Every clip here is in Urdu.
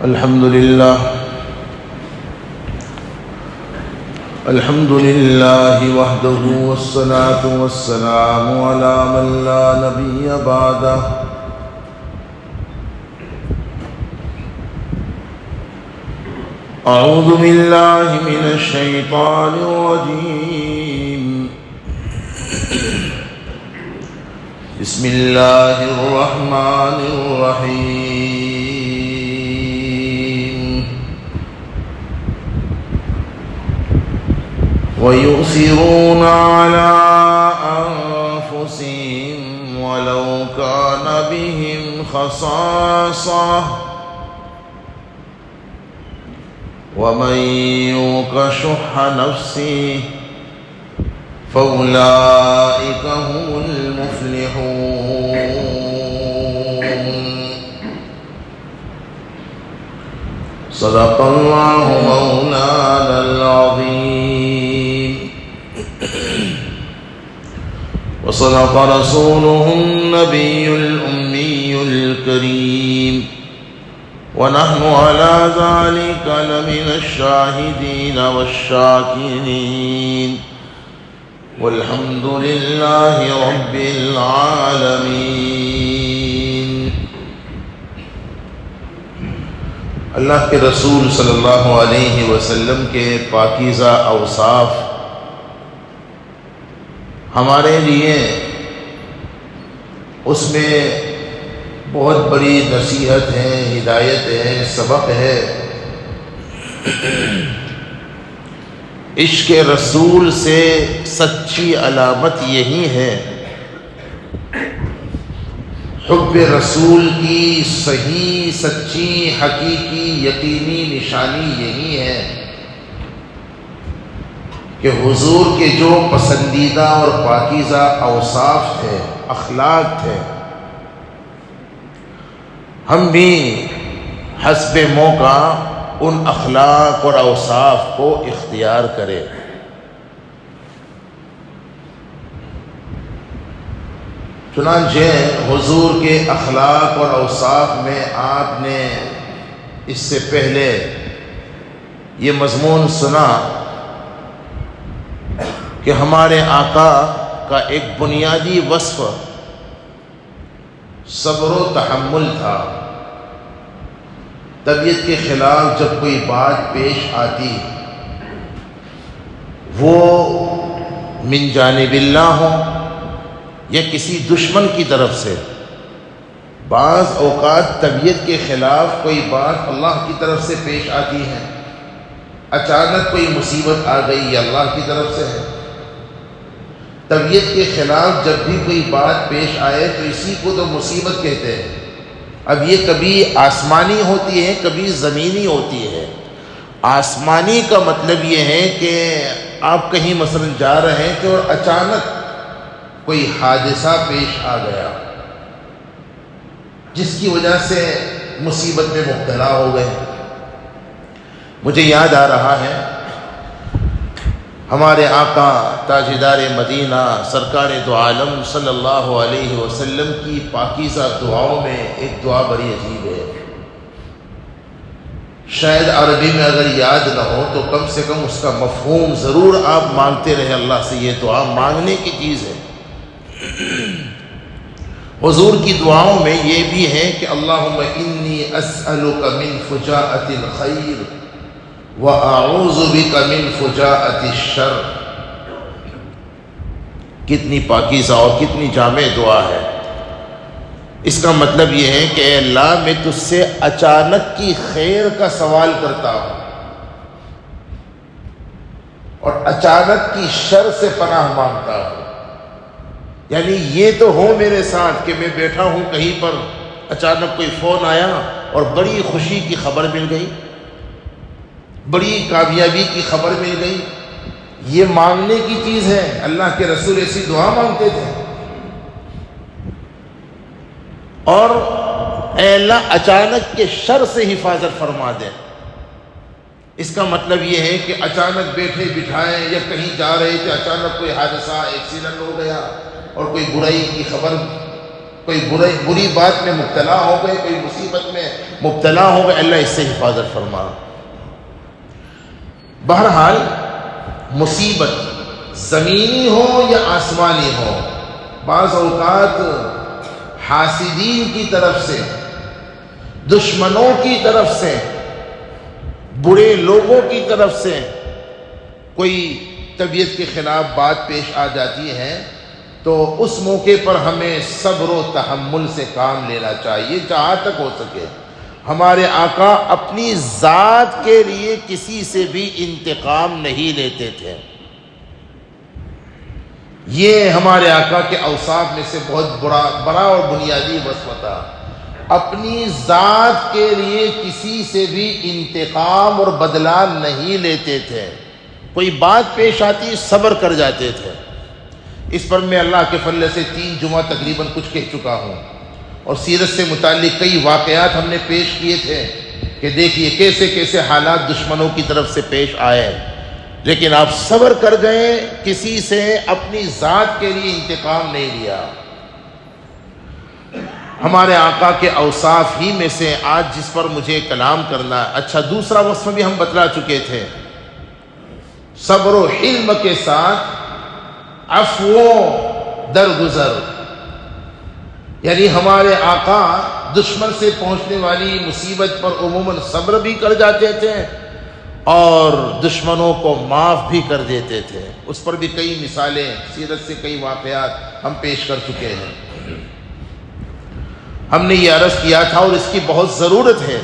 الحمد لله وحده والصلاة والسلام على من لا نبي بعده أعوذ بالله من الشيطان الرجيم بسم الله الرحمن الرحيم ويؤثرون على أنفسهم ولو كان بهم خصاصة ومن يوق شح نفسه فأولئك هم المفلحون صدق الله مولانا العظيم وصدق رسوله النبي الأمي الكريم ونحن على ذلك لمن الشاهدين والشاكرين والحمد لله رب العالمين۔ اللہ کے رسول صلی اللہ علیہ وسلم کے پاکیزہ اوصاف ہمارے لیے اس میں بہت بڑی نصیحت ہے، ہدایت ہے، سبق ہے۔ عشق رسول سے سچی علامت یہی ہے، حب رسول کی صحیح سچی حقیقی یقینی نشانی یہی ہے کہ حضور کے جو پسندیدہ اور پاکیزہ اوصاف تھے، اخلاق تھے، ہم بھی حسب موقع ان اخلاق اور اوصاف کو اختیار کریں۔ چنانچہ حضور کے اخلاق اور اوصاف میں آپ نے اس سے پہلے یہ مضمون سنا کہ ہمارے آقا کا ایک بنیادی وصف صبر و تحمل تھا۔ طبیعت کے خلاف جب کوئی بات پیش آتی، وہ من جانب اللہ ہو یا کسی دشمن کی طرف سے، بعض اوقات طبیعت کے خلاف کوئی بات اللہ کی طرف سے پیش آتی ہے، اچانک کوئی مصیبت آ گئی یہ اللہ کی طرف سے ہے۔ طبیعت کے خلاف جب بھی کوئی بات پیش آئے تو اسی کو تو مصیبت کہتے ہیں۔ اب یہ کبھی آسمانی ہوتی ہے، کبھی زمینی ہوتی ہے۔ آسمانی کا مطلب یہ ہے کہ آپ کہیں مثلا جا رہے ہیں کہ اور اچانک کوئی حادثہ پیش آ گیا جس کی وجہ سے مصیبت میں مبتلا ہو گئے۔ مجھے یاد آ رہا ہے ہمارے آقا تاجدار مدینہ سرکار دو عالم صلی اللہ علیہ وسلم کی پاکیزہ دعاؤں میں ایک دعا بڑی عجیب ہے، شاید عربی میں اگر یاد نہ ہو تو کم سے کم اس کا مفہوم ضرور آپ مانگتے رہے اللہ سے۔ یہ دعا مانگنے کی چیز ہے۔ حضور کی دعاؤں میں یہ بھی ہے کہ اللہم انی اسألک من فجاءۃ الخیر وَأَعُوذُ بِكَ مِن فُجَاءَةِ الشَّرِّ۔ کتنی پاکیزہ اور کتنی جامع دعا ہے۔ اس کا مطلب یہ ہے کہ اے اللہ میں تجھ سے اچانک کی خیر کا سوال کرتا ہوں اور اچانک کی شر سے پناہ مانگتا ہوں۔ یعنی یہ تو ہو میرے ساتھ کہ میں بیٹھا ہوں کہیں پر، اچانک کوئی فون آیا اور بڑی خوشی کی خبر مل گئی، بڑی کامیابی کی خبر مل گئی، یہ مانگنے کی چیز ہے۔ اللہ کے رسول ایسی دعا مانگتے تھے۔ اور اے اللہ اچانک کے شر سے حفاظت فرما دے۔ اس کا مطلب یہ ہے کہ اچانک بیٹھے بٹھائے یا کہیں جا رہے تھے، اچانک کوئی حادثہ ایکسیڈنٹ ہو گیا اور کوئی برائی کی خبر، کوئی بری بات میں مبتلا ہو گئے، کوئی مصیبت میں مبتلا ہو گئے، اللہ اس سے حفاظت فرما۔ بہرحال مصیبت زمینی ہو یا آسمانی ہو، بعض اوقات حاسدین کی طرف سے، دشمنوں کی طرف سے، برے لوگوں کی طرف سے کوئی طبیعت کے خلاف بات پیش آ جاتی ہے تو اس موقع پر ہمیں صبر و تحمل سے کام لینا چاہیے جہاں تک ہو سکے۔ ہمارے آقا اپنی ذات کے لیے کسی سے بھی انتقام نہیں لیتے تھے۔ یہ ہمارے آقا کے اوصاف میں سے بہت بڑا اور بنیادی وصف تھا۔ اپنی ذات کے لیے کسی سے بھی انتقام اور بدلہ نہیں لیتے تھے۔ کوئی بات پیش آتی صبر کر جاتے تھے۔ اس پر میں اللہ کے فضل سے 3 جمعہ تقریباً کچھ کہہ چکا ہوں، اور سیرت سے متعلق کئی واقعات ہم نے پیش کیے تھے کہ دیکھیے کیسے کیسے حالات دشمنوں کی طرف سے پیش آئے، لیکن آپ صبر کر گئے، کسی سے اپنی ذات کے لیے انتقام نہیں لیا۔ ہمارے آقا کے اوصاف ہی میں سے آج جس پر مجھے کلام کرنا ہے، اچھا دوسرا وصف بھی ہم بتلا چکے تھے، صبر و حلم کے ساتھ عفو و درگزر، یعنی ہمارے آقا دشمن سے پہنچنے والی مصیبت پر عموماً صبر بھی کر جاتے تھے اور دشمنوں کو معاف بھی کر دیتے تھے۔ اس پر بھی کئی مثالیں، سیرت سے کئی واقعات ہم پیش کر چکے ہیں۔ ہم نے یہ عرض کیا تھا اور اس کی بہت ضرورت ہے،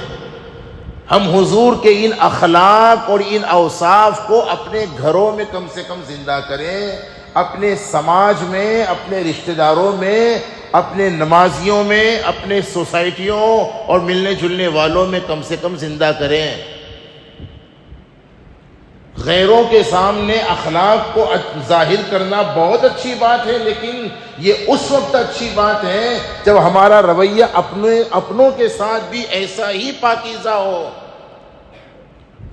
ہم حضور کے ان اخلاق اور ان اوصاف کو اپنے گھروں میں کم سے کم زندہ کریں، اپنے سماج میں، اپنے رشتہ داروں میں، اپنے نمازیوں میں، اپنے سوسائٹیوں اور ملنے جلنے والوں میں کم سے کم زندہ کریں۔ غیروں کے سامنے اخلاق کو ظاہر کرنا بہت اچھی بات ہے، لیکن یہ اس وقت اچھی بات ہے جب ہمارا رویہ اپنوں کے ساتھ بھی ایسا ہی پاکیزہ ہو۔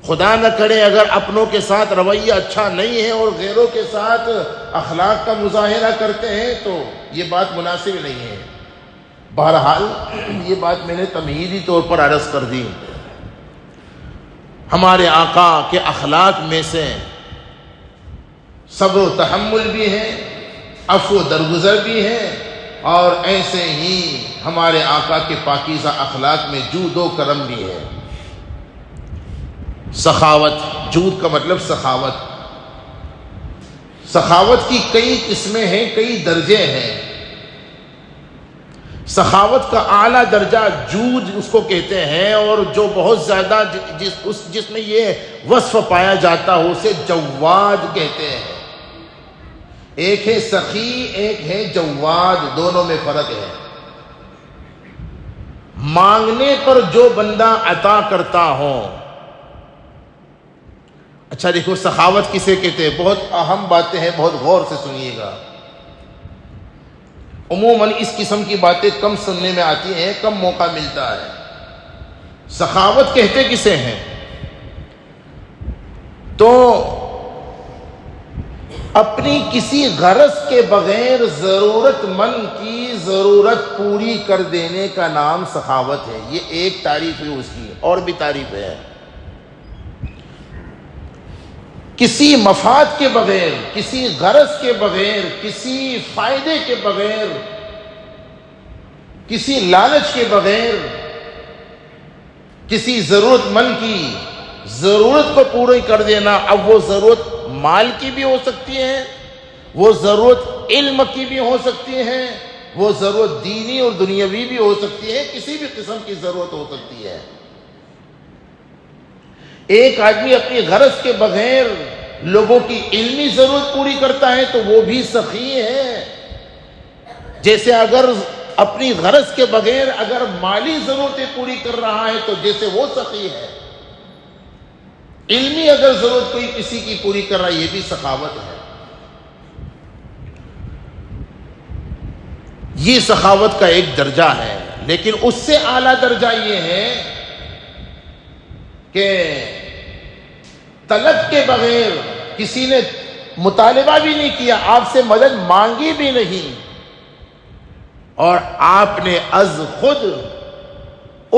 خدا نہ کرے اگر اپنوں کے ساتھ رویہ اچھا نہیں ہے اور غیروں کے ساتھ اخلاق کا مظاہرہ کرتے ہیں تو یہ بات مناسب نہیں ہے۔ بہرحال یہ بات میں نے تمہیدی طور پر عرض کر دی۔ ہمارے آقا کے اخلاق میں سے صبر و تحمل بھی ہے، عفو و درگزر بھی ہے، اور ایسے ہی ہمارے آقا کے پاکیزہ اخلاق میں جود و کرم بھی ہے۔ سخاوت، جود کا مطلب سخاوت۔ سخاوت کی کئی قسمیں ہیں، کئی درجے ہیں۔ سخاوت کا اعلیٰ درجہ جود اس کو کہتے ہیں، اور جو بہت زیادہ جس میں یہ وصف پایا جاتا ہو اسے جواد کہتے ہیں۔ ایک ہے سخی، ایک ہے جواد، دونوں میں فرق ہے۔ مانگنے پر جو بندہ عطا کرتا ہو، اچھا دیکھو سخاوت کسے کہتے ہیں، بہت اہم باتیں ہیں، بہت غور سے سنیے گا۔ عموماً اس قسم کی باتیں کم سننے میں آتی ہیں، کم موقع ملتا ہے۔ سخاوت کہتے کسے ہیں؟ تو اپنی کسی غرض کے بغیر ضرورت مند کی ضرورت پوری کر دینے کا نام سخاوت ہے۔ یہ ایک تعریف ہے اس کی، اور بھی تعریف ہے۔ کسی مفاد کے بغیر، کسی غرض کے بغیر، کسی فائدے کے بغیر، کسی لالچ کے بغیر کسی ضرورت مند کی ضرورت کو پوری کر دینا۔ اب وہ ضرورت مال کی بھی ہو سکتی ہے، وہ ضرورت علم کی بھی ہو سکتی ہے، وہ ضرورت دینی اور دنیاوی بھی ہو سکتی ہے، کسی بھی قسم کی ضرورت ہو سکتی ہے۔ ایک آدمی اپنی غرض کے بغیر لوگوں کی علمی ضرورت پوری کرتا ہے تو وہ بھی سخی ہے۔ جیسے اگر اپنی غرض کے بغیر اگر مالی ضرورتیں پوری کر رہا ہے تو جیسے وہ سخی ہے، علمی اگر ضرورت کوئی کسی کی پوری کر رہا ہے یہ بھی سخاوت ہے۔ یہ سخاوت کا ایک درجہ ہے، لیکن اس سے اعلیٰ درجہ یہ ہے کہ طلب کے بغیر، کسی نے مطالبہ بھی نہیں کیا، آپ سے مدد مانگی بھی نہیں، اور آپ نے از خود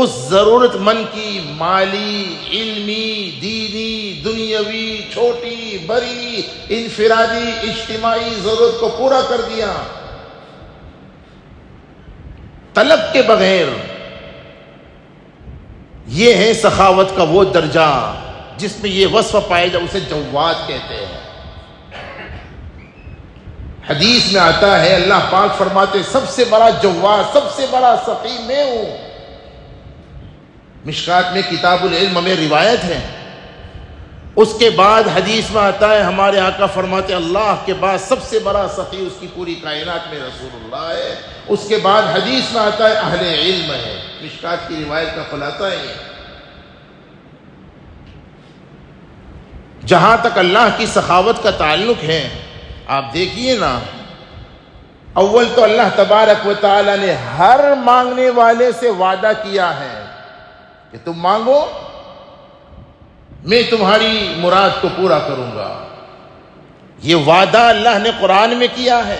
اس ضرورت مند کی مالی، علمی، دینی، دنیاوی، چھوٹی بڑی، انفرادی، اجتماعی ضرورت کو پورا کر دیا طلب کے بغیر۔ یہ ہے سخاوت کا وہ درجہ جس میں یہ وصف پائے جائے، اسے جواد کہتے ہیں۔ حدیث میں آتا ہے اللہ پاک فرماتے سب سے بڑا جواد، سب سے بڑا سخی میں ہوں۔ مشکات میں کتاب العلم میں روایت ہے۔ اس کے بعد حدیث میں آتا ہے ہمارے آقا فرماتے اللہ کے بعد سب سے بڑا سخی اس کی پوری کائنات میں رسول اللہ ہے۔ اس کے بعد حدیث میں آتا ہے اہل علم ہے۔ مشکات کی روایت کا خلاصہ ہے۔ جہاں تک اللہ کی سخاوت کا تعلق ہے، آپ دیکھیے نا، اول تو اللہ تبارک و تعالی نے ہر مانگنے والے سے وعدہ کیا ہے کہ تم مانگو میں تمہاری مراد کو پورا کروں گا۔ یہ وعدہ اللہ نے قرآن میں کیا ہے۔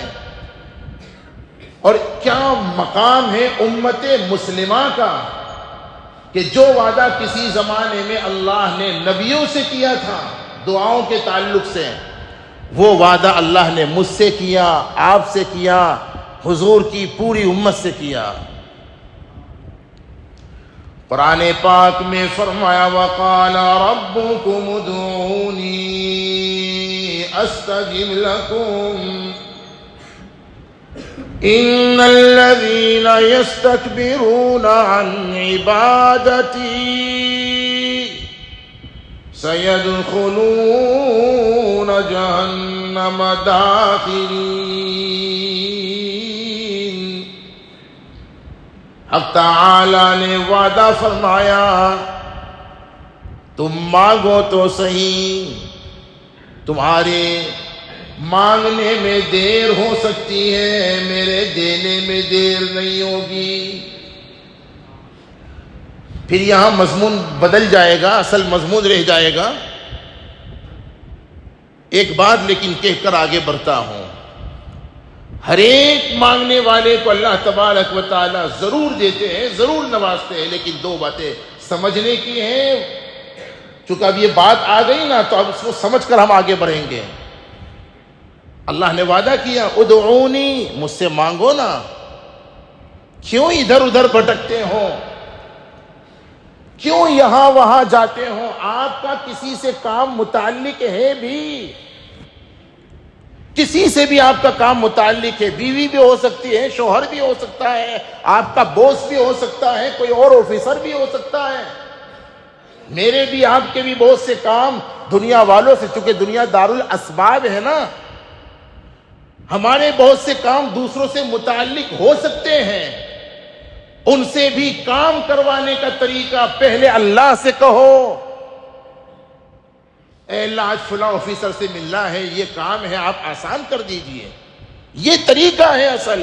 اور کیا مقام ہے امت مسلمہ کا کہ جو وعدہ کسی زمانے میں اللہ نے نبیوں سے کیا تھا دعاؤں کے تعلق سے، وہ وعدہ اللہ نے مجھ سے کیا، آپ سے کیا، حضور کی پوری امت سے کیا۔ قرآن پاک میں فرمایا وَقَالَ رَبُّكُمُ ادْعُونِي أَسْتَجِبْ لَكُمْ إِنَّ الَّذِينَ يَسْتَكْبِرُونَ عَنْ عِبَادَتِي سَيَدْخُلُونَ جَهَنَّمَ دَاخِرِينَ۔ حق تعالی نے وعدہ فرمایا تم مانگو تو صحیح، تمہارے مانگنے میں دیر ہو سکتی ہے، میرے دینے میں دیر نہیں ہوگی۔ پھر یہاں مضمون بدل جائے گا، اصل مضمون رہ جائے گا۔ ایک بات لیکن کہہ کر آگے بڑھتا ہوں، ہر ایک مانگنے والے کو اللہ تبارک و تعالی ضرور دیتے ہیں، ضرور نوازتے ہیں، لیکن دو باتیں سمجھنے کی ہیں۔ چونکہ اب یہ بات آ گئی نا تو اب اس کو سمجھ کر ہم آگے بڑھیں گے۔ اللہ نے وعدہ کیا ادعونی، مجھ سے مانگو نا، کیوں ادھر ادھر بھٹکتے ہو، کیوں یہاں وہاں جاتے ہو؟ آپ کا کسی سے کام متعلق ہے بھی، کسی سے بھی آپ کا کام متعلق ہے، بیوی بھی ہو سکتی ہے، شوہر بھی ہو سکتا ہے، آپ کا باس بھی ہو سکتا ہے، کوئی اور آفیسر بھی ہو سکتا ہے۔ میرے بھی آپ کے بھی بہت سے کام دنیا والوں سے، چونکہ دنیا دارالاسباب ہے نا، ہمارے بہت سے کام دوسروں سے متعلق ہو سکتے ہیں۔ ان سے بھی کام کروانے کا طریقہ پہلے اللہ سے کہو، اے اللہ آج فلاں آفیسر سے ملنا ہے، یہ کام ہے، آپ آسان کر دیجئے۔ یہ طریقہ ہے اصل۔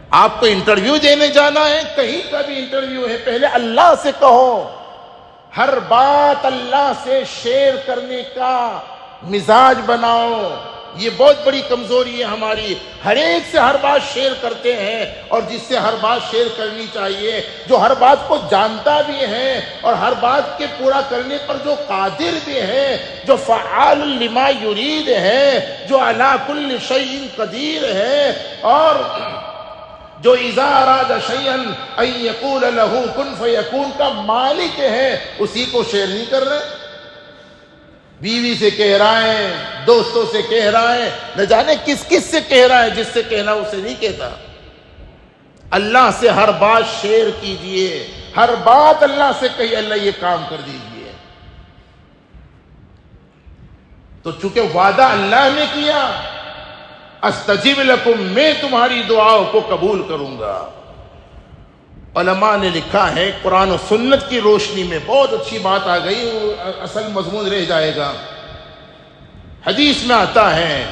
آپ کو انٹرویو دینے جانا ہے، کہیں کا بھی انٹرویو ہے، پہلے اللہ سے کہو۔ ہر بات اللہ سے شیئر کرنے کا مزاج بناؤ۔ یہ بہت بڑی کمزوری ہے ہماری، ہر ایک سے ہر بات شیئر کرتے ہیں، اور جس سے ہر بات شیئر کرنی چاہیے، جو ہر بات کو جانتا بھی ہے اور ہر بات کے پورا کرنے پر جو قادر بھی ہے، جو فعال لما یرید ہے، جو علی کل شیء قدیر ہے، اور جو اذا اراد شیئا ان یقول له کن فیکون کا مالک ہے، اسی کو شیئر نہیں کر رہے۔ بیوی سے کہہ رہا ہے، دوستوں سے کہہ رہا ہے، نہ جانے کس کس سے کہہ رہا ہے، جس سے کہنا اسے نہیں کہتا۔ اللہ سے ہر بات شیئر کیجئے، ہر بات اللہ سے کہیے اللہ یہ کام کر دیجئے۔ تو چونکہ وعدہ اللہ نے کیا، استجب لکم، میں تمہاری دعاؤں کو قبول کروں گا۔ علماء نے لکھا ہے قرآن و سنت کی روشنی میں بہت اچھی بات آ گئی، اصل مضمون رہ جائے گا۔ حدیث میں آتا ہے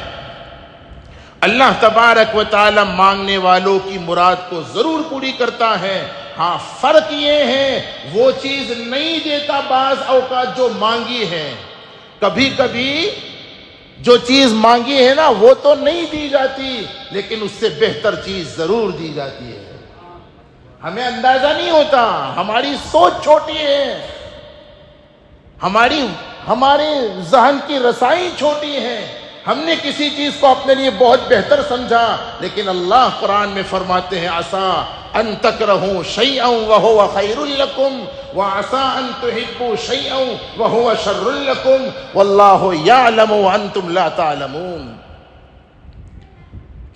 اللہ تبارک و تعالی مانگنے والوں کی مراد کو ضرور پوری کرتا ہے، ہاں فرق یہ ہے وہ چیز نہیں دیتا بعض اوقات جو مانگی ہے، کبھی کبھی جو چیز مانگی ہے نا وہ تو نہیں دی جاتی، لیکن اس سے بہتر چیز ضرور دی جاتی ہے۔ ہمیں اندازہ نہیں ہوتا، ہماری سوچ چھوٹی ہے، ہمارے ذہن کی رسائی چھوٹی ہے، ہم نے کسی چیز کو اپنے لیے بہت بہتر سمجھا، لیکن اللہ قرآن میں فرماتے ہیں عسیٰ ان تکرہوا شیئا وہو خیر لکم وعسیٰ ان تحبوا شیئا وہو شر لکم واللہ یعلم وانتم لا تعلمون۔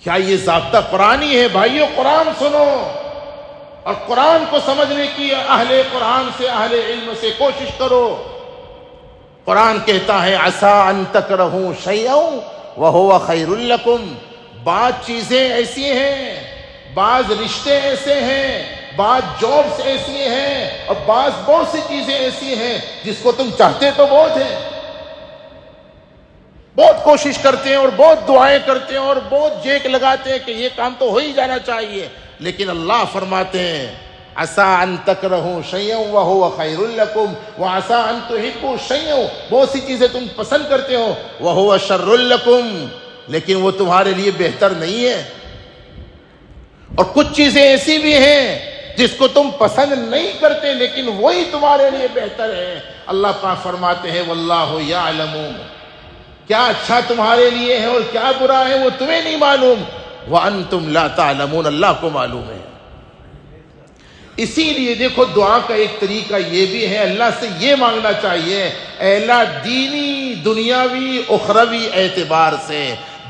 کیا یہ ضابطہ قرآنی ہے؟ بھائیو قرآن سنو اور قرآن کو سمجھنے کی اہل قرآن سے، اہل علم سے کوشش کرو۔ قرآن کہتا ہے عسیٰ ان تکرہوا شیئا وہو خیر لکم، بعض چیزیں ایسی ہیں، بعض رشتے ایسے ہیں، بعض جابس ایسی ہیں اور بعض بہت سی چیزیں ایسی ہیں جس کو تم چاہتے تو بہت ہیں، بہت کوشش کرتے ہیں اور بہت دعائیں کرتے ہیں اور بہت جیک لگاتے ہیں کہ یہ کام تو ہو ہی جانا چاہیے، لیکن اللہ فرماتے ہیں عسیٰ ان تکرہوا شیئا وہو خیر لکم وعسیٰ ان تحبوا شیئا، بہت سی چیزیں تم پسند کرتے ہو، وہو شر لکم، لیکن وہ تمہارے لیے بہتر نہیں ہے، اور کچھ چیزیں ایسی بھی ہیں جس کو تم پسند نہیں کرتے لیکن وہی تمہارے لیے بہتر ہے۔ اللہ پاک فرماتے ہیں واللہ یعلم، کیا اچھا تمہارے لیے ہے اور کیا برا ہے وہ تمہیں نہیں معلوم، وانتم لا تعلمون، اللہ کو معلوم ہے۔ اسی لیے دیکھو دعا کا ایک طریقہ یہ بھی ہے، اللہ سے یہ مانگنا چاہیے اے اللہ دینی دنیاوی اخروی اعتبار سے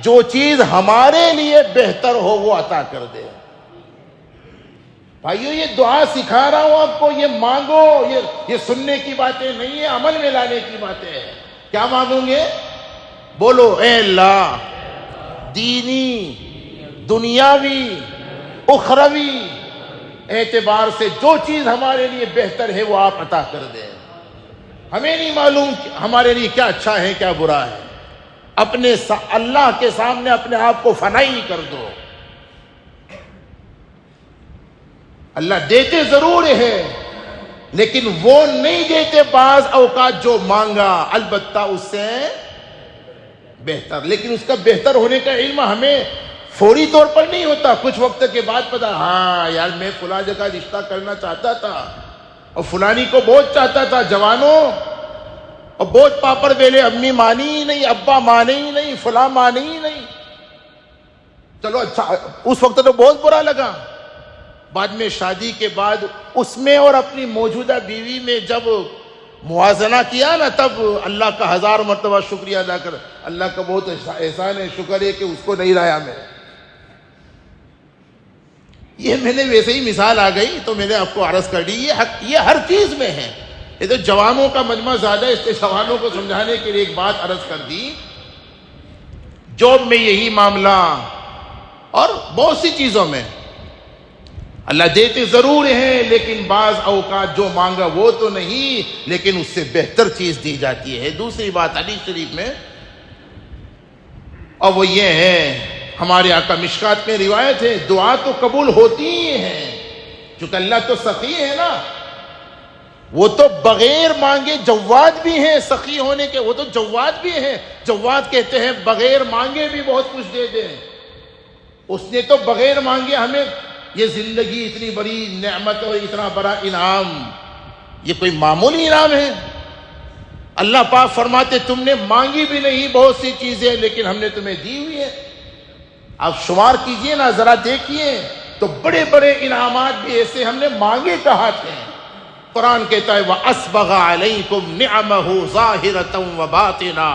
جو چیز ہمارے لیے بہتر ہو وہ عطا کر دے۔ بھائیو یہ دعا سکھا رہا ہوں آپ کو، یہ مانگو، یہ سننے کی باتیں نہیں ہے، عمل میں لانے کی باتیں ہیں۔ کیا مانگوں گے؟ بولو اے اللہ دینی دنیاوی اخروی اعتبار سے جو چیز ہمارے لیے بہتر ہے وہ آپ عطا کر دیں۔ ہمیں نہیں معلوم ہمارے لیے کیا اچھا ہے کیا برا ہے، اپنے اللہ کے سامنے اپنے آپ کو فنائی کر دو۔ اللہ دیتے ضرور ہے لیکن وہ نہیں دیتے بعض اوقات جو مانگا، البتہ اس سے بہتر، لیکن اس کا بہتر ہونے کا علم ہمیں فوری طور پر نہیں ہوتا، کچھ وقت کے بعد پتا ہاں یار میں فلاں جگہ رشتہ کرنا چاہتا تھا اور فلانی کو بہت چاہتا تھا، جوانوں، اور بہت پاپڑ بیلے، امی مانی ہی نہیں، ابا مانے ہی نہیں، فلاں مانے ہی نہیں، چلو اچھا اس وقت تو بہت برا لگا، بعد میں شادی کے بعد اس میں اور اپنی موجودہ بیوی میں جب موازنہ کیا نا تب اللہ کا 1000 مرتبہ شکریہ ادا کر، اللہ کا بہت احسان ہے، شکر ہے کہ اس کو نہیں لایا میں۔ یہ میں نے ویسے ہی مثال آ گئی تو میں نے آپ کو عرض کر دی، یہ ہر چیز میں ہے۔ یہ تو جوانوں کا مجمع زیادہ، اس لیے جوانوں کو سمجھانے کے لیے ایک بات عرض کر دی، جاب میں یہی معاملہ اور بہت سی چیزوں میں اللہ دیتے ضرور ہیں لیکن بعض اوقات جو مانگا وہ تو نہیں لیکن اس سے بہتر چیز دی جاتی ہے۔ دوسری بات حدیث شریف میں، اور وہ یہ ہے ہمارے آقا مشکات میں روایت ہے، دعا تو قبول ہوتی ہی ہے چونکہ اللہ تو سخی ہے نا، وہ تو بغیر مانگے جواد بھی ہیں، سخی ہونے کے وہ تو جواد بھی ہیں، جواد کہتے ہیں بغیر مانگے بھی بہت کچھ دے دیں، اس نے تو بغیر مانگے ہمیں یہ زندگی اتنی بڑی نعمت اور اتنا بڑا انعام، یہ کوئی معمولی انعام ہے؟ اللہ پاک فرماتے تم نے مانگی بھی نہیں بہت سی چیزیں لیکن ہم نے تمہیں دی ہوئی ہے۔ آپ شمار کیجئے نا، ذرا دیکھیے تو بڑے بڑے انعامات بھی ایسے ہم نے مانگے کہاں تھے۔ قرآن کہتا ہے وَأَسْبَغَ عَلَيْكُمْ نِعَمَهُ ظَاهِرَةً وَبَاطِنًا،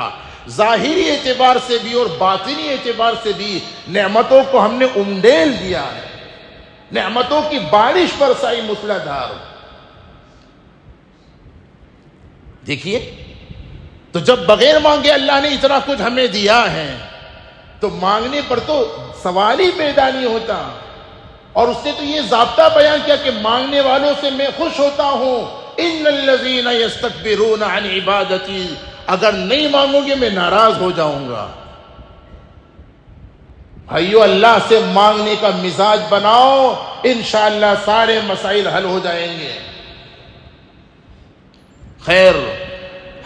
ظاہری اعتبار سے بھی اور باطنی اعتبار سے بھی نعمتوں کو ہم نے امڈیل دیا ہے، نعمتوں کی بارش برسائی مسلح دھار۔ دیکھیے تو جب بغیر مانگے اللہ نے اتنا کچھ ہمیں دیا ہے تو مانگنے پر تو سوال ہی پیدا نہیں ہوتا، اور اس نے تو یہ ضابطہ بیان کیا کہ مانگنے والوں سے میں خوش ہوتا ہوں، ان الذین یستکبرون عن عبادتی، اگر نہیں مانگو گے میں ناراض ہو جاؤں گا۔ بھائیو اللہ سے مانگنے کا مزاج بناؤ، انشاءاللہ سارے مسائل حل ہو جائیں گے۔ خیر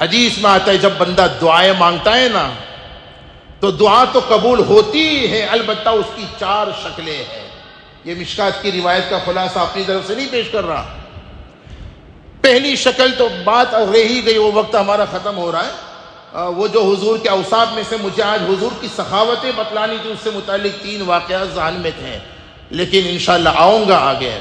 حدیث میں آتا ہے جب بندہ دعائیں مانگتا ہے نا تو دعا تو قبول ہوتی ہے، البتہ اس کی 4 شکلیں ہیں۔ یہ مشکات کی روایت کا خلاصہ اپنی طرف سے نہیں پیش کر رہا. پہلی شکل تو بات رہ ہی گئی، وہ وقت ہمارا ختم ہو رہا ہے. وہ جو حضور کے اوصاف میں سے مجھے آج حضور کی سخاوتیں بتلانی تھی، اس سے متعلق 3 واقعات ذہن میں تھے، لیکن انشاءاللہ آؤں گا آگے.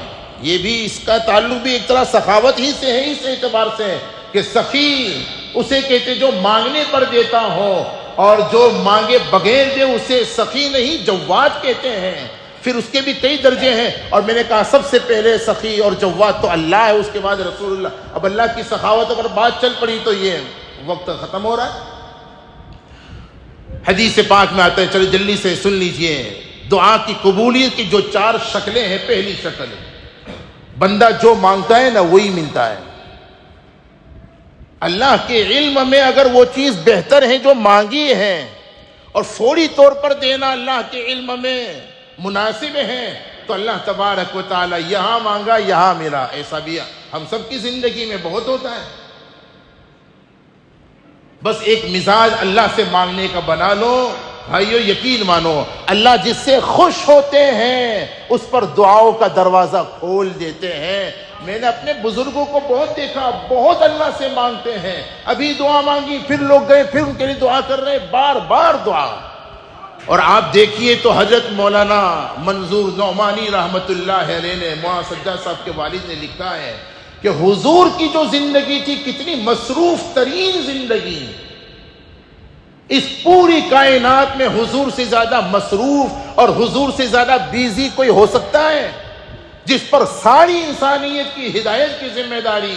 یہ بھی اس کا تعلق بھی ایک طرح سخاوت ہی سے ہے، اس اعتبار سے کہ سخی اسے کہتے جو مانگنے پر دیتا ہو، اور جو مانگے بغیر دے اسے سخی نہیں جواد کہتے ہیں. پھر اس کے بھی کئی درجے ہیں، اور میں نے کہا سب سے پہلے سخی اور جواد تو اللہ ہے، اس کے بعد رسول اللہ. اب اللہ کی سخاوت پر بات چل پڑی تو یہ وقت ختم ہو رہا ہے. حدیث پاک میں آتا ہے، چلو جلدی سے سن لیجئے. دعا کی قبولیت کی جو 4 شکلیں ہیں. پہلی شکل، بندہ جو مانگتا ہے نا وہی ملتا ہے. اللہ کے علم میں اگر وہ چیز بہتر ہے جو مانگی ہے اور فوری طور پر دینا اللہ کے علم میں مناسب ہے، تو اللہ تبارک و تعالی یہاں مانگا یہاں ملا. ایسا بھی ہم سب کی زندگی میں بہت ہوتا ہے. بس ایک مزاج اللہ سے مانگنے کا بنا لو. بھائیو یقین مانو، اللہ جس سے خوش ہوتے ہیں اس پر دعاؤں کا دروازہ کھول دیتے ہیں. میں نے اپنے بزرگوں کو بہت دیکھا، بہت اللہ سے مانگتے ہیں. ابھی دعا مانگی، پھر لوگ گئے، پھر ان کے لیے دعا کر رہے، بار بار دعا. اور آپ دیکھیے تو حضرت مولانا منظور نعمانی رحمت اللہ علیہ نے، مولانا سجاد صاحب کے والد نے لکھا ہے کہ حضور کی جو زندگی تھی کتنی مصروف ترین زندگی. اس پوری کائنات میں حضور سے زیادہ مصروف اور حضور سے زیادہ بیزی کوئی ہو سکتا ہے؟ جس پر ساری انسانیت کی ہدایت کی ذمہ داری.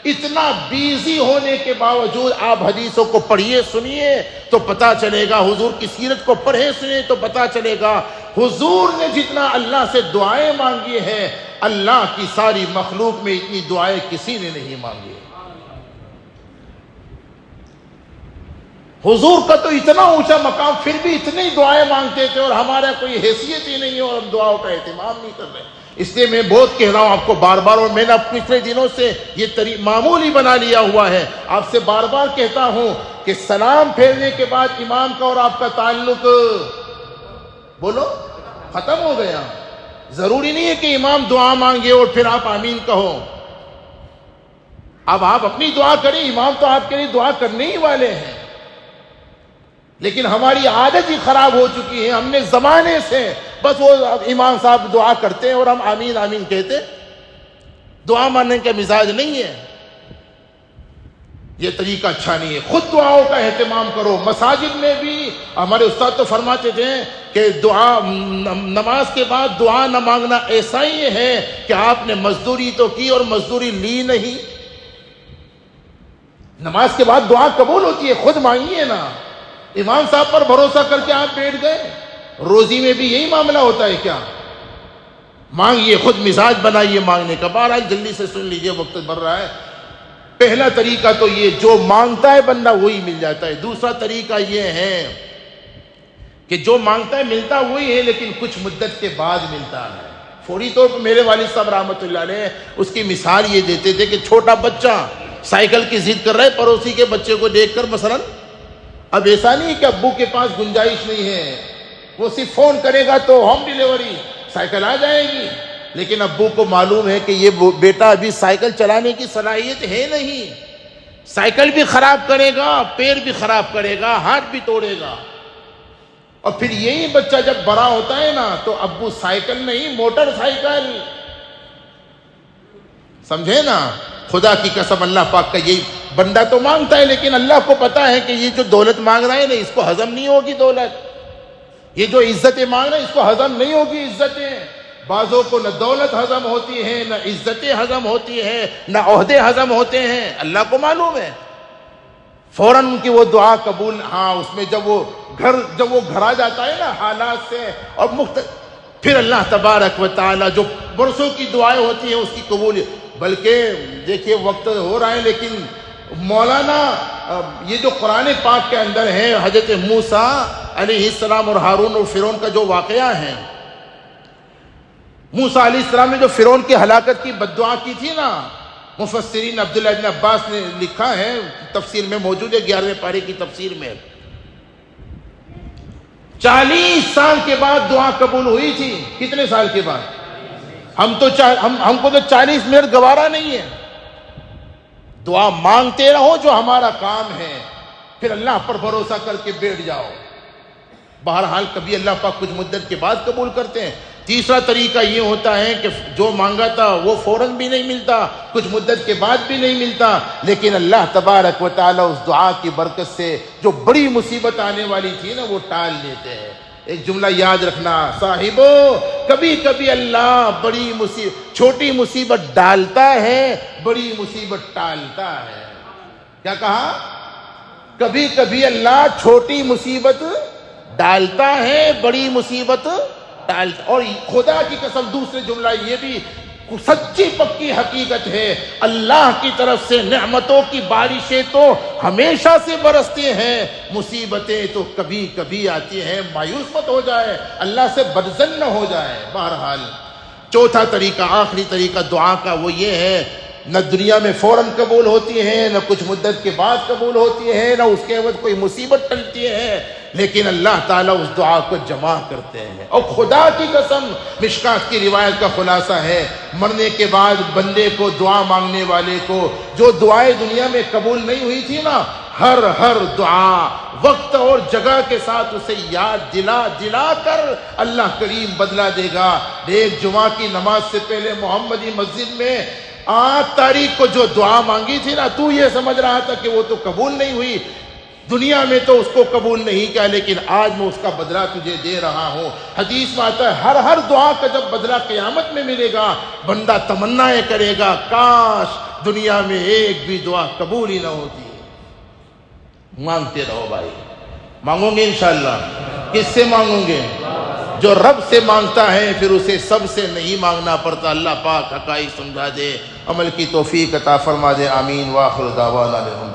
اتنا بیزی ہونے کے باوجود آپ حدیثوں کو پڑھیے سنیے تو پتا چلے گا، حضور کی سیرت کو پڑھے سنیے تو پتا چلے گا حضور نے جتنا اللہ سے دعائیں مانگی ہیں، اللہ کی ساری مخلوق میں اتنی دعائیں کسی نے نہیں مانگی. حضور کا تو اتنا اونچا مقام، پھر بھی اتنی دعائیں مانگتے تھے، اور ہمارا کوئی حیثیت ہی نہیں ہے اور ہم دعاؤں کا اہتمام نہیں کر رہے. اس لیے میں بہت کہہ رہا ہوں آپ کو بار بار، اور میں نے پچھلے دنوں سے یہ معمول ہی بنا لیا ہوا ہے. آپ سے بار بار کہتا ہوں کہ سلام پھیرنے کے بعد امام کا اور آپ کا تعلق بولو ختم ہو گیا. ضروری نہیں ہے کہ امام دعا مانگے اور پھر آپ آمین کہو. اب آپ اپنی دعا کریں، امام تو آپ کے لیے دعا کرنے ہی والے ہیں. لیکن ہماری عادت ہی خراب ہو چکی ہے. ہم نے زمانے سے بس وہ امام صاحب دعا کرتے ہیں اور ہم آمین آمین کہتے. دعا ماننے کا مزاج نہیں ہے. یہ طریقہ اچھا نہیں ہے. خود دعاؤں کا اہتمام کرو. مساجد میں بھی ہمارے استاد تو فرماتے تھے کہ دعا نماز کے بعد دعا نہ مانگنا ایسا ہی ہے کہ آپ نے مزدوری تو کی اور مزدوری لی نہیں. نماز کے بعد دعا قبول ہوتی ہے، خود مانگیے نا. امام صاحب پر بھروسہ کر کے آپ بیٹھ گئے. روزی میں بھی یہی معاملہ ہوتا ہے کیا؟ مانگیے، خود مزاج بنائیے مانگنے کا. بہرحال جلدی سے سن لیجئے، وقت بڑھ رہا ہے. پہلا طریقہ تو یہ، جو مانگتا ہے بندہ وہی مل جاتا ہے. دوسرا طریقہ یہ ہے کہ جو مانگتا ہے ملتا وہی ہے، لیکن کچھ مدت کے بعد ملتا ہے. فوری طور پر میرے والد صاحب رحمۃ اللہ علیہ اس کی مثال یہ دیتے تھے کہ چھوٹا بچہ سائیکل کی ضد کر رہا ہے پڑوسی کے بچے کو دیکھ کر مثلا. اب ایسا نہیں کہ ابو کے پاس گنجائش نہیں ہے، وہ صرف فون کرے گا تو ہوم ڈیلیوری سائیکل آ جائے گی. لیکن ابو کو معلوم ہے کہ یہ بیٹا ابھی سائیکل چلانے کی صلاحیت ہے نہیں. سائیکل بھی خراب کرے گا، پیر بھی خراب کرے گا، ہاتھ بھی توڑے گا. اور پھر یہی بچہ جب بڑا ہوتا ہے نا تو ابو سائیکل نہیں موٹر سائیکل. سمجھے نا؟ خدا کی قسم اللہ پاک کا یہی بندہ تو مانگتا ہے، لیکن اللہ کو پتا ہے کہ یہ جو دولت مانگ رہا ہے نا اس کو ہضم نہیں ہوگی دولت. یہ جو عزتیں مانگ رہا ہے اس کو ہضم نہیں ہوگی عزتیں. بعضوں کو نہ دولت ہضم ہوتی ہے، نہ عزتیں ہضم ہوتی ہیں، نہ عہدے ہضم ہوتے ہیں. اللہ کو معلوم ہے. فوراً ان کی وہ دعا قبول. ہاں اس میں جب وہ گھر آ جاتا ہے نا حالات سے اور پھر اللہ تبارک و تعالی جو برسوں کی دعائیں ہوتی ہیں اس کی قبولیت. بلکہ دیکھیے وقت ہو رہا ہے، لیکن مولانا یہ جو قرآن پاک کے اندر ہے حضرت موسیٰ علیہ السلام اور ہارون اور فرعون کا جو واقعہ ہے. موسیٰ علیہ السلام نے جو فرعون کی ہلاکت کی بد دعا کی تھی نا، مفسرین عبداللہ ابن عباس نے لکھا ہے، تفسیر میں موجود ہے 11ویں پارے کی تفسیر میں. 40 سال کے بعد دعا قبول ہوئی تھی. کتنے سال کے بعد؟ ہم کو تو 40 منٹ گوارا نہیں ہے. دعا مانگتے رہو جو ہمارا کام ہے، پھر اللہ پر بھروسہ کر کے بیٹھ جاؤ. بہرحال کبھی اللہ پاک کچھ مدت کے بعد قبول کرتے ہیں. تیسرا طریقہ یہ ہوتا ہے کہ جو مانگا تھا وہ فوراً بھی نہیں ملتا، کچھ مدت کے بعد بھی نہیں ملتا، لیکن اللہ تبارک و تعالیٰ اس دعا کی برکت سے جو بڑی مصیبت آنے والی تھی نا وہ ٹال لیتے ہیں. ایک جملہ یاد رکھنا صاحبو، کبھی کبھی اللہ چھوٹی مصیبت ڈالتا ہے، بڑی مصیبت ٹالتا ہے. کیا کہا؟ کبھی کبھی اللہ چھوٹی مصیبت ڈالتا ہے، بڑی مصیبت ٹالتا. اور خدا کی قسم دوسرے جملہ یہ بھی سچی پکی حقیقت ہے، اللہ کی طرف سے نعمتوں کی بارشیں تو ہمیشہ سے برستے ہیں، مصیبتیں تو کبھی کبھی آتی ہیں. مایوس مت ہو جائے، اللہ سے بدظن نہ ہو جائے. بہرحال چوتھا طریقہ، آخری طریقہ دعا کا وہ یہ ہے، نہ دنیا میں فوراً قبول ہوتی ہے، نہ کچھ مدت کے بعد قبول ہوتی ہے، نہ اس کے عوض کوئی مصیبت ٹلتی ہے، لیکن اللہ تعالیٰ اس دعا کو جمع کرتے ہیں. اور خدا کی قسم مشکات کی روایت کا خلاصہ ہے، مرنے کے بعد بندے کو، دعا مانگنے والے کو جو دعائیں دنیا میں قبول نہیں ہوئی تھی نا، ہر دعا وقت اور جگہ کے ساتھ اسے یاد دلا کر اللہ کریم بدلا دے گا. ایک جمعہ کی نماز سے پہلے محمدی مسجد میں 8 تاریخ کو جو دعا مانگی تھی نا، تو یہ سمجھ رہا تھا کہ وہ تو قبول نہیں ہوئی، دنیا میں تو اس کو قبول نہیں کیا، لیکن آج میں اس کا بدلہ تجھے دے رہا ہوں. حدیث میں آتا ہے ہر دعا کا جب بدلہ قیامت میں ملے گا، بندہ تمنائیں کرے گا کاش دنیا میں ایک بھی دعا قبول ہی نہ ہوتی. مانگتے رہو بھائی. مانگو گے انشاءاللہ؟ کس سے مانگوں گے؟ جو رب سے مانگتا ہے پھر اسے سب سے نہیں مانگنا پڑتا. اللہ پاک حقائق سمجھا دے، عمل کی توفیق عطا فرما دے. آمین. وآخر دعوانا الحمد